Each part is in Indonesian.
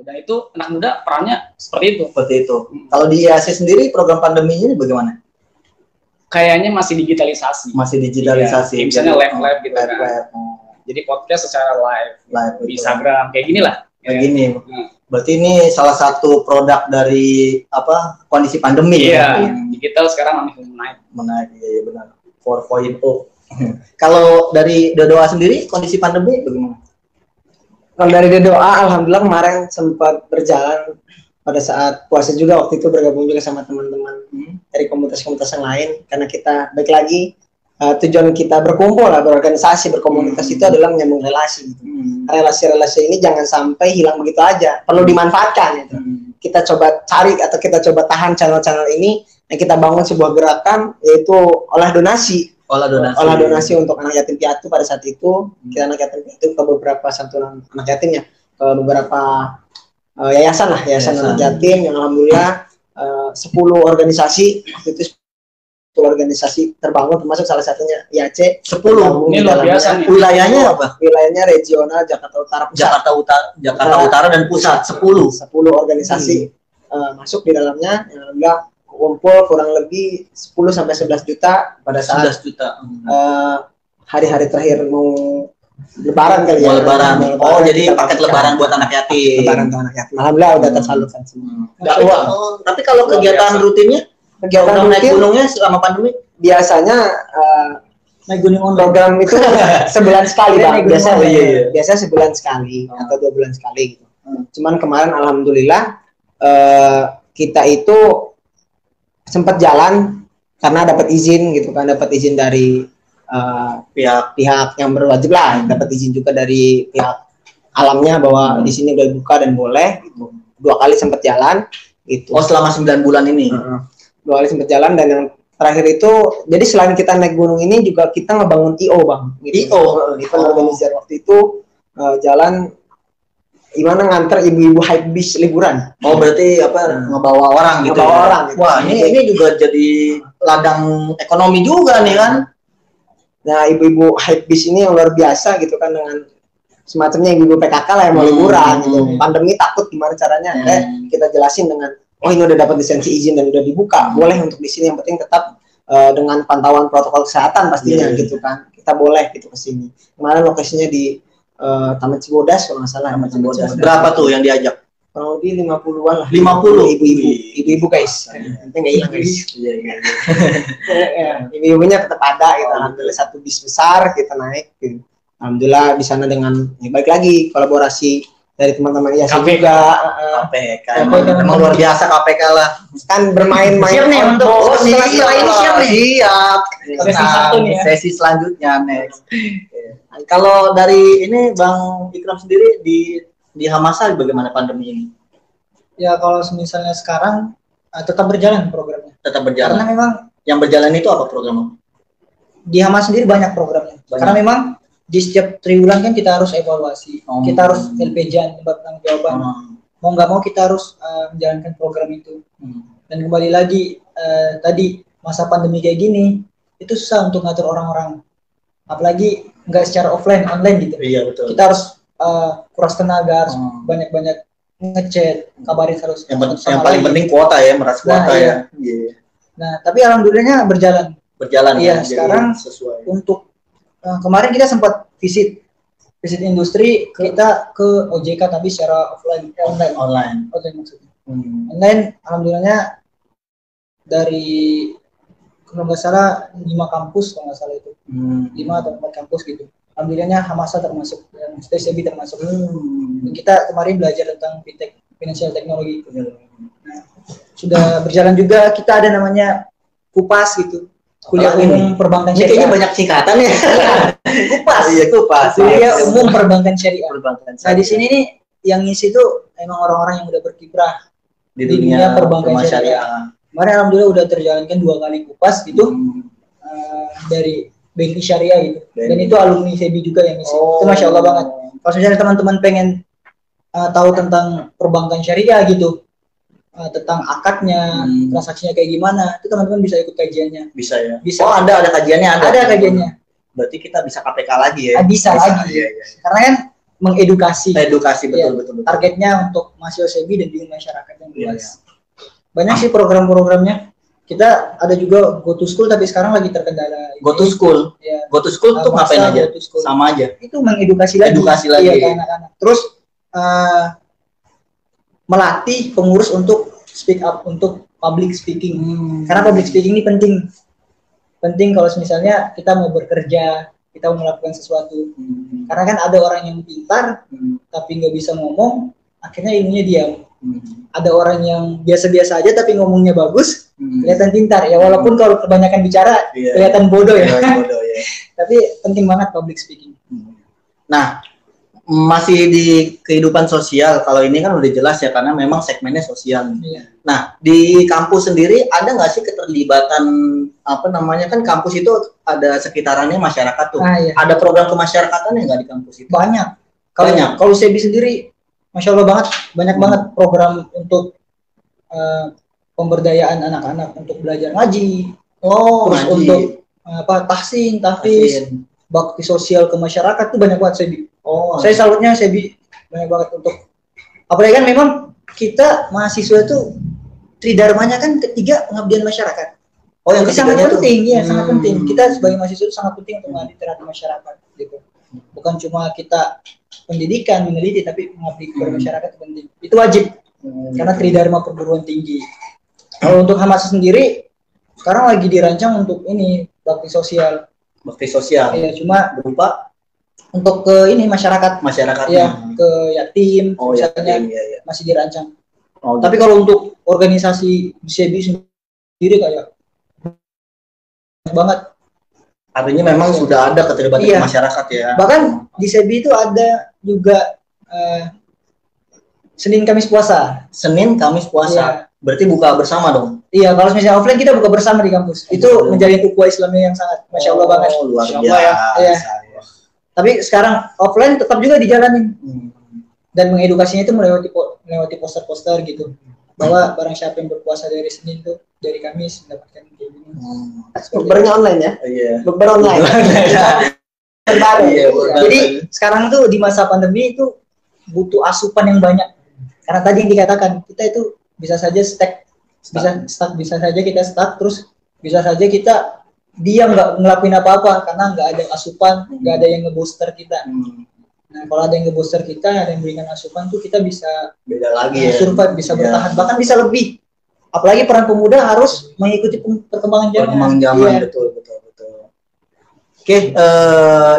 Dan itu anak muda perannya seperti itu. Seperti itu. Kalau di IAC sendiri program pandeminya bagaimana? Kayaknya masih digitalisasi. Masih digitalisasi. Ya, misalnya live gitu kan. Jadi podcast secara live di Instagram kayak gini lah. Kayak gini. Berarti ini salah satu produk dari apa kondisi pandemi ya. Digital sekarang naik. Iya benar. 4.0. Kalau dari Dodoa sendiri kondisi pandemi bagaimana? Kalau dari Dodoa, alhamdulillah kemarin sempat berjalan pada saat puasa juga, waktu itu bergabung juga sama teman-teman dari komunitas-komunitas yang lain, karena kita baik lagi tujuan kita berkumpul lah, berorganisasi, berkomunitas itu adalah menyambung relasi gitu. Relasi-relasi ini jangan sampai hilang begitu aja, perlu dimanfaatkan gitu. Kita coba cari atau kita coba tahan channel-channel ini, yang kita bangun sebuah gerakan yaitu olah donasi untuk anak yatim piatu. Pada saat itu kita anak yatim piatu ke beberapa santunan anak yatimnya, ke beberapa yayasan anak yatim yang alhamdulillah 10 organisasi waktu itu 10 organisasi terbangun, termasuk salah satunya IAC 10. Ini luar biasa nih. Wilayahnya apa? Wilayahnya regional Jakarta Utara Pusat. Jakarta Utara dan Pusat 10 organisasi masuk di dalamnya, yang alhamdulillah kumpul kurang lebih 10 sampai 11 juta pada saat 11 juta. Hari-hari terakhir mau lebaran kali ya. Lebaran. Jadi paket lebaran buat anak yatim. Lebaran untuk anak yatim. Alhamdulillah udah tersalurkan semua. Tapi kalau kegiatan rutinnya, kegiatan naik gunungnya selama pandemi biasanya naik gunung program itu sebulan sekali Bang. Biasanya sebulan sekali atau 2 bulan sekali gitu. Cuman kemarin alhamdulillah kita itu sempat jalan karena dapat izin gitu kan, dapat izin dari pihak yang berwajib lah, dapat izin juga dari pihak alamnya bahwa di sini udah buka dan boleh gitu. 2 kali sempat jalan gitu. Oh, selama 9 bulan ini. 2 kali sempat jalan, dan yang terakhir itu jadi selain kita naik gunung ini juga kita ngebangun IO Bang gitu. Kita organisasi waktu itu jalan gimana nganter ibu-ibu hypebeast liburan. Oh, berarti apa ngebawa orang gitu. Ngebawa orang. Gitu. Wah, ini juga jadi ladang ekonomi juga nih kan. Nah, ibu-ibu hypebeast ini yang luar biasa gitu kan, dengan semacamnya ibu-ibu PKK lah yang mau liburan gitu. Pandemi takut gimana caranya? Kita jelasin dengan ini udah dapat lisensi izin dan udah dibuka, boleh untuk di sini, yang penting tetap dengan pantauan protokol kesehatan pastinya gitu kan. Kita boleh gitu ke sini. Kemarin lokasinya di Taman Cibodas kalau nggak salah. Taman Cibodas. Berapa tuh yang diajak? Kurang lebih 50-an lah. 50 ibu-ibu guys. Nanti nggak hilang guys. Ibu-ibunya tetap ada gitu. Alhamdulillah satu bis besar kita naik. Gitu. Alhamdulillah di sana dengan baik lagi kolaborasi dari teman-teman IAC juga. KPK. Emang luar biasa KPK lah. Kan bermain-main. Siap nih untuk setelah ini siap nih. Siap. Sesi selanjutnya next. Kalau dari ini Bang Ikram sendiri di Hamasa bagaimana pandemi ini? Ya kalau misalnya sekarang tetap berjalan programnya. Tetap berjalan. Karena memang yang berjalan itu apa programnya? Di Hamasa sendiri banyak programnya. Karena memang di setiap triwulan kan kita harus evaluasi. Kita harus LPJ, tanggung jawaban. Mau nggak mau kita harus menjalankan program itu. Dan kembali lagi tadi masa pandemi kayak gini itu susah untuk ngatur orang-orang. Apalagi nggak secara offline, online gitu. Iya betul. Kita harus kuras tenaga, harus banyak-banyak ngechat, kabarin harus. Yang paling penting kuota ya, meras kuota ya. Nah, tapi alhamdulillahnya berjalan. Iya, sekarang sesuai. Untuk kemarin kita sempat visit industri, kita ke OJK tapi secara online maksudnya. Online, alhamdulillahnya dari kalau nggak salah 5 kampus kalau nggak salah itu 5 atau 4 kampus gitu. Alhamdulillahnya Hamasa termasuk dan STCB termasuk. Dan kita kemarin belajar tentang fintech, financial technology. Nah, sudah berjalan juga. Kita ada namanya KUPAS gitu, kuliah umum perbankan syariah. Kayaknya banyak singkatan ya. KUPAS. Iya, KUPAS. Kuliah umum perbankan syariah. Nah, di sini nih yang ngisi itu emang orang-orang yang udah berkiprah di dunia perbankan syariah. Kemarin alhamdulillah udah terjalankan 2 kali KUPAS gitu dari BNI Syariah gitu. Dan itu alumni SEBI juga yang ngisi. Itu Masya Allah banget. Kalau misalnya teman-teman pengen tahu tentang perbankan syariah gitu, tentang akadnya, transaksinya kayak gimana, itu teman-teman bisa ikut kajiannya. Bisa ya? Bisa. Oh ada kajiannya? Ada kajiannya. Berarti kita bisa KPK lagi ya? Bisa lagi. Iya. Karena kan mengedukasi. Edukasi betul, Ya, betul. Targetnya untuk mahasiswa SEBI dan juga masyarakat yang luas. Banyak sih program-programnya. Kita ada juga Go to School tapi sekarang lagi terkendala. Go to School. Ya. Go to School tuh ngapain aja? Sama aja. Itu mengedukasi lagi. Edukasi lagi. Iya, ke anak-anak. Terus melatih pengurus untuk speak up, untuk public speaking. Karena public speaking ini penting. Penting kalau misalnya kita mau bekerja, kita mau melakukan sesuatu. Karena kan ada orang yang pintar tapi nggak bisa ngomong, akhirnya ilmunya diam. Ada orang yang biasa-biasa aja tapi ngomongnya bagus, kelihatan pintar. Ya walaupun kalau kebanyakan bicara kelihatan bodoh ya. Tapi penting banget public speaking. Nah, masih di kehidupan sosial. Kalau ini kan udah jelas ya karena memang segmennya sosial. Nah, di kampus sendiri ada nggak sih keterlibatan apa namanya, kan kampus itu ada sekitarannya masyarakat tuh. Ada program kemasyarakatan yang nggak di kampus itu? Banyak. Kalau SEBI sendiri, Masya Allah banyak banget program untuk pemberdayaan anak-anak untuk belajar ngaji. Terus ngaji. untuk tahsin, tahfiz, bakti sosial ke masyarakat tuh banyak banget SEBI. Saya salutnya SEBI banyak banget untuk, apalagi kan memang kita mahasiswa itu tridharmanya kan ketiga pengabdian masyarakat. Yang sangat penting, sangat penting. Kita sebagai mahasiswa itu sangat penting untuk mengabdi terhadap masyarakat, gitu. Bukan cuma kita pendidikan, meneliti, tapi mengabdi kepada masyarakat itu penting. Itu wajib, karena tridharma perguruan tinggi. Kalau untuk Hamasa sendiri, sekarang lagi dirancang untuk ini bakti sosial. Bakti sosial. Iya, cuma berupa untuk ke ini masyarakat. Ya, ke yatim, misalnya masih dirancang. Tapi kalau untuk organisasi SEBI sendiri kayak banget. Artinya memang sudah ada keterlibatan masyarakat ya. Bahkan di SEBI itu ada juga Senin Kamis puasa. Senin Kamis puasa. Berarti buka bersama dong. Iya, kalau misalnya offline kita buka bersama di kampus. Itu menjadi ukhuwah Islamiyah yang sangat Masya Allah banget. Luar biasa. Tapi sekarang offline tetap juga dijalanin. Dan mengedukasinya itu melewati poster-poster gitu. Bahwa barang siapa yang berpuasa dari Senin tuh, dari Kamis mendapatkan kayak gini. Bukbernya online ya? Iya. Bukber online. Jadi sekarang tuh di masa pandemi itu butuh asupan yang banyak. Karena tadi yang dikatakan, kita itu bisa saja bisa saja kita stuck, terus bisa saja kita diam nggak ngelakuin apa-apa karena nggak ada asupan, nggak ada yang ngebooster kita. Nah, kalau ada yang ngebooster kita, ada yang berikan asupan tuh kita bisa beda lagi survive, bisa bertahan, bahkan bisa lebih. Apalagi peran pemuda harus mengikuti perkembangan zaman. Betul. Oke,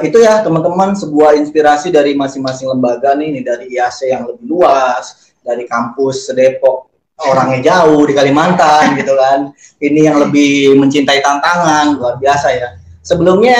itu ya teman-teman, sebuah inspirasi dari masing-masing lembaga nih dari IAC yang lebih luas, dari kampus Depok orangnya jauh di Kalimantan gitu kan. Ini yang lebih mencintai tantangan, luar biasa ya. Sebelumnya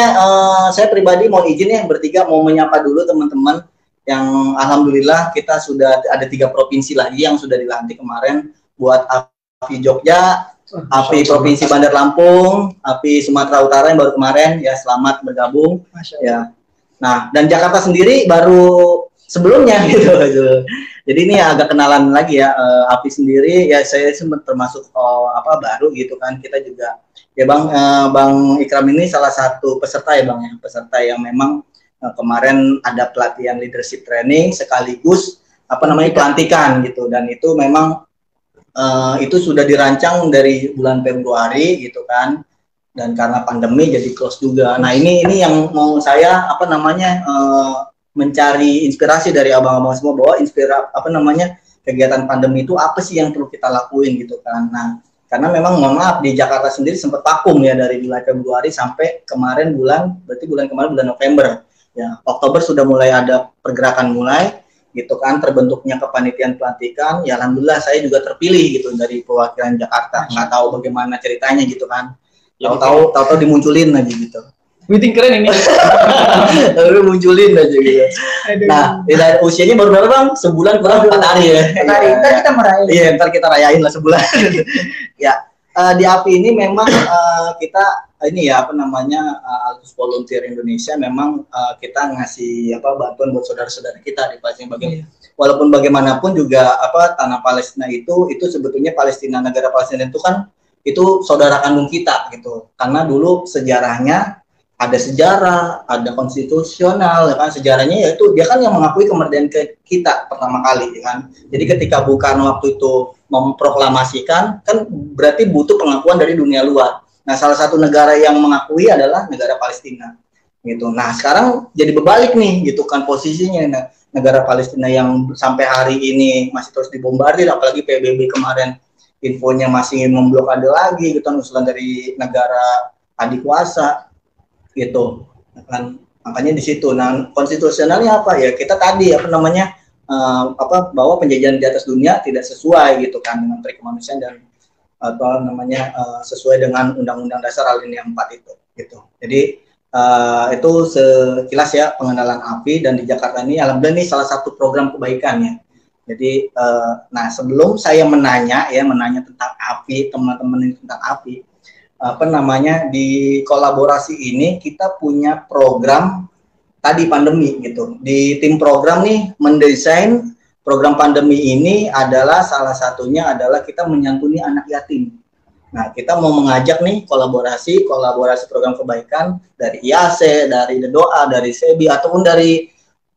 saya pribadi mau izin ya bertiga mau menyapa dulu teman-teman yang alhamdulillah kita sudah ada 3 provinsi lagi yang sudah dilantik kemarin, buat API Jogja, API Provinsi Bandar Lampung, API Sumatera Utara yang baru kemarin ya, selamat bergabung ya. Nah, dan Jakarta sendiri baru sebelumnya gitu. Jadi ini agak kenalan lagi ya, API sendiri ya, saya termasuk baru gitu kan. Kita juga ya Bang Ikram ini salah satu peserta ya Bang ya, peserta yang memang kemarin ada pelatihan leadership training sekaligus pelantikan gitu, dan itu memang itu sudah dirancang dari bulan Februari gitu kan, dan karena pandemi jadi close juga. Nah ini yang mau saya mencari inspirasi dari abang-abang semua, bahwa kegiatan pandemi itu apa sih yang perlu kita lakuin gitu kan. Nah karena memang mohon maaf di Jakarta sendiri sempat vakum ya dari bulan Februari sampai kemarin bulan November ya. Oktober sudah mulai ada pergerakan mulai gitu kan, terbentuknya kepanitiaan pelantikan ya. Alhamdulillah saya juga terpilih gitu dari perwakilan Jakarta. Nggak tahu bagaimana ceritanya gitu kan, tahu dimunculin aja gitu. Meeting keren ini. Lalu munculin aja gitu. Nah, dari usianya baru berapa Bang? Sebulan kurang 4 hari ya. 4 hari, ntar kita merayain. Iya, ntar kita rayain lah sebulan. Ya, di API ini memang kita Altus Volunteer Indonesia memang kita ngasih bantuan buat saudara-saudara kita di Palestina bagian. Walaupun bagaimanapun juga tanah Palestina itu sebetulnya negara Palestina itu kan itu saudara kandung kita gitu. Karena dulu sejarahnya ada sejarah, ada konstitusional, ya kan? Sejarahnya yaitu dia kan yang mengakui kemerdekaan kita pertama kali, ya kan? Jadi ketika Bung Karno waktu itu memproklamasikan, kan berarti butuh pengakuan dari dunia luar. Nah, salah satu negara yang mengakui adalah negara Palestina, gitu. Nah, sekarang jadi berbalik nih, gitu kan posisinya. Nah, negara Palestina yang sampai hari ini masih terus dibombardir, apalagi PBB kemarin infonya masih memblokade lagi, gitu kan, usulan dari negara adik kuasa. Gitu kan, makanya di situ. Nah, konstitusionalnya apa ya, kita tadi bahwa penjajahan di atas dunia tidak sesuai gitu kan dengan peri kemanusiaan dan sesuai dengan Undang-Undang Dasar Alinea 4 itu gitu. Jadi itu sekilas ya pengenalan API, dan di Jakarta ini alhamdulillah ini salah satu program kebaikan ya. Jadi nah, sebelum saya menanya tentang API, teman-teman ini tentang API, di kolaborasi ini kita punya program tadi pandemi gitu. Di tim program nih mendesain program pandemi ini adalah salah satunya adalah kita menyantuni anak yatim. Nah, kita mau mengajak nih kolaborasi program kebaikan dari IAC, dari The Doa, dari SEBI, ataupun dari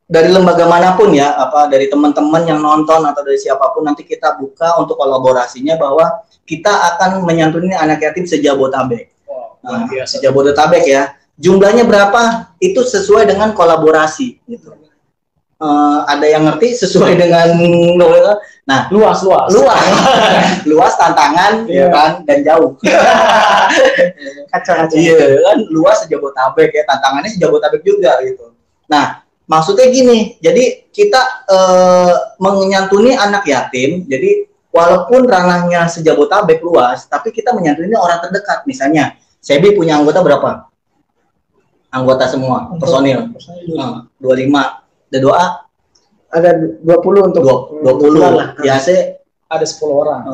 lembaga manapun ya, dari teman-teman yang nonton atau dari siapapun, nanti kita buka untuk kolaborasinya bahwa kita akan menyantuni anak yatim se-Jabodetabek. Se-Jabodetabek ya. Jumlahnya berapa? Itu sesuai dengan kolaborasi gitu. Ada yang ngerti sesuai dengan luas tantangan ya kan, dan jauh. Kacau-kacau. Iya kan, luas se-Jabodetabek ya, tantangannya se-Jabodetabek juga gitu. Nah, maksudnya gini, jadi kita menyantuni anak yatim, jadi walaupun ranahnya se-Jabodetabek luas, tapi kita menyantuni orang terdekat. Misalnya, SEBI punya anggota berapa? Anggota semua, personil. 25. The Doa? Ada 20 untuk 20. IAC ada 10 orang.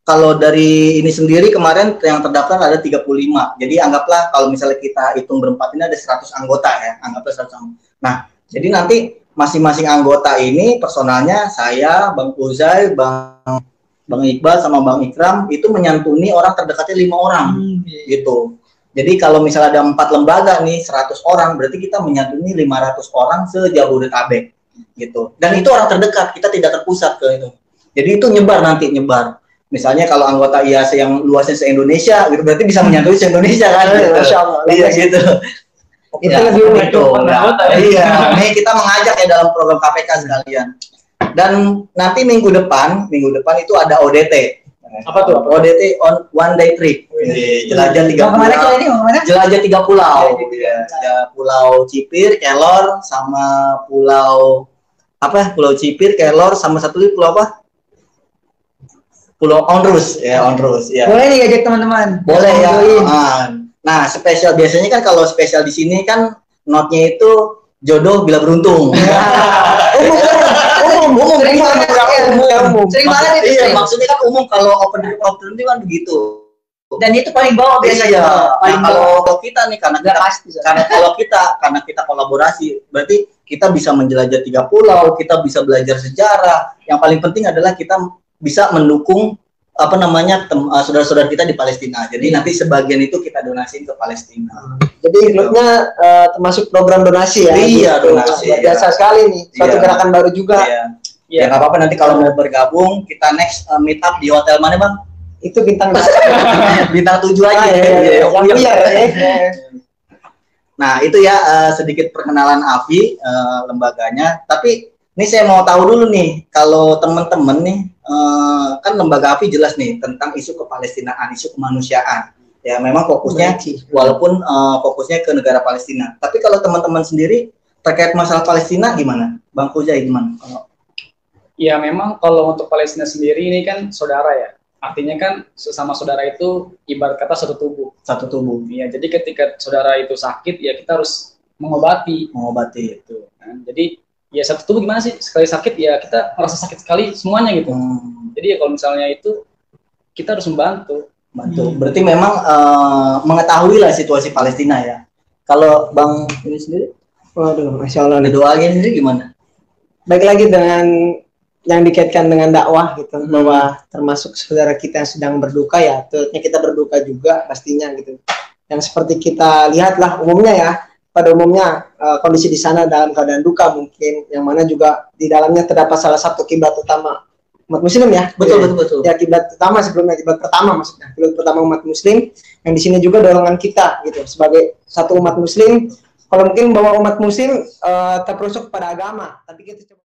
Kalau dari ini sendiri kemarin yang terdaftar ada 35. Jadi anggaplah kalau misalnya kita hitung berempat ini ada 100 anggota ya. Anggaplah 100 anggota. Nah, jadi nanti masing-masing anggota ini personalnya saya, Bang Uzai, Bang Iqbal sama Bang Ikram itu menyantuni orang terdekatnya 5 orang gitu. Jadi kalau misalnya ada 4 lembaga nih 100 orang, berarti kita menyantuni 500 orang se-Jabodetabek gitu. Dan itu orang terdekat, kita tidak terpusat ke itu. Jadi itu nyebar. Misalnya kalau anggota IAC yang luasnya se-Indonesia gitu, berarti bisa menyantuni se-Indonesia kan gitu. Masya Allah. Iya gitu. Itu lebih unik tuh. Iya, nih kita mengajak ya dalam program KPK sekalian. Dan nanti minggu depan itu ada ODT. Apa tuh? ODT on one day trip. Jelajah 3 pulau. Jelajah 3 pulau. Ada Pulau Cipir, Kelor, sama Pulau Cipir, Kelor, sama satu lagi pulau apa? Pulau Onrus ya. Boleh nih ngajak teman-teman. Boleh ya. Nah, spesial biasanya kan kalau spesial di sini kan notnya itu jodoh bila beruntung. Umum. Sering banget itu. Iya, maksudnya kan umum, kalau open itu kan begitu. Dan itu paling bawah biasanya. Nah, kalau kita nih karena kita kolaborasi, berarti kita bisa menjelajah 3 pulau, kita bisa belajar sejarah. Yang paling penting adalah kita bisa mendukung saudara-saudara kita di Palestina. Jadi nanti sebagian itu kita donasiin ke Palestina. Jadi klubnya termasuk program donasi ya. Iya, donasi. Biasa sekali nih. Suatu gerakan baru juga. Ya nggak apa-apa, nanti kalau mau bergabung kita next meet up di hotel mana Bang? Itu bintang bintang 7 aja. Nah itu ya sedikit perkenalan AFI lembaganya. Tapi ini saya mau tahu dulu nih, kalau teman-teman nih kan lembaga AFI jelas nih tentang isu kepalestinaan, isu kemanusiaan. Ya memang fokusnya walaupun fokusnya ke negara Palestina. Tapi kalau teman-teman sendiri terkait masalah Palestina gimana? Bang Fuzai gimana? Ya memang kalau untuk Palestina sendiri ini kan saudara ya. Artinya kan sesama saudara itu ibarat kata satu tubuh. Satu tubuh. Iya, jadi ketika saudara itu sakit ya kita harus mengobati itu. Kan? Jadi ya satu tubuh gimana sih? Sekali sakit ya kita merasa sakit sekali semuanya gitu. Jadi ya kalau misalnya itu kita harus membantu. Berarti memang mengetahui lah situasi Palestina ya. Kalau Bang ini sendiri? Waduh, Masya Allah. Doanya sendiri gimana? Baik lagi dengan yang dikaitkan dengan dakwah gitu, bahwa termasuk saudara kita yang sedang berduka ya, tentunya kita berduka juga pastinya gitu. yang seperti kita lihat lah umumnya ya, pada umumnya kondisi di sana dalam keadaan duka mungkin, yang mana juga di dalamnya terdapat salah satu kiblat utama umat muslim ya. Betul. Ya, kiblat utama sebelumnya, kiblat pertama maksudnya, kiblat pertama umat muslim, yang di sini juga dorongan kita gitu sebagai satu umat muslim. Kalau mungkin bahwa umat muslim terperosok pada agama, tapi kita coba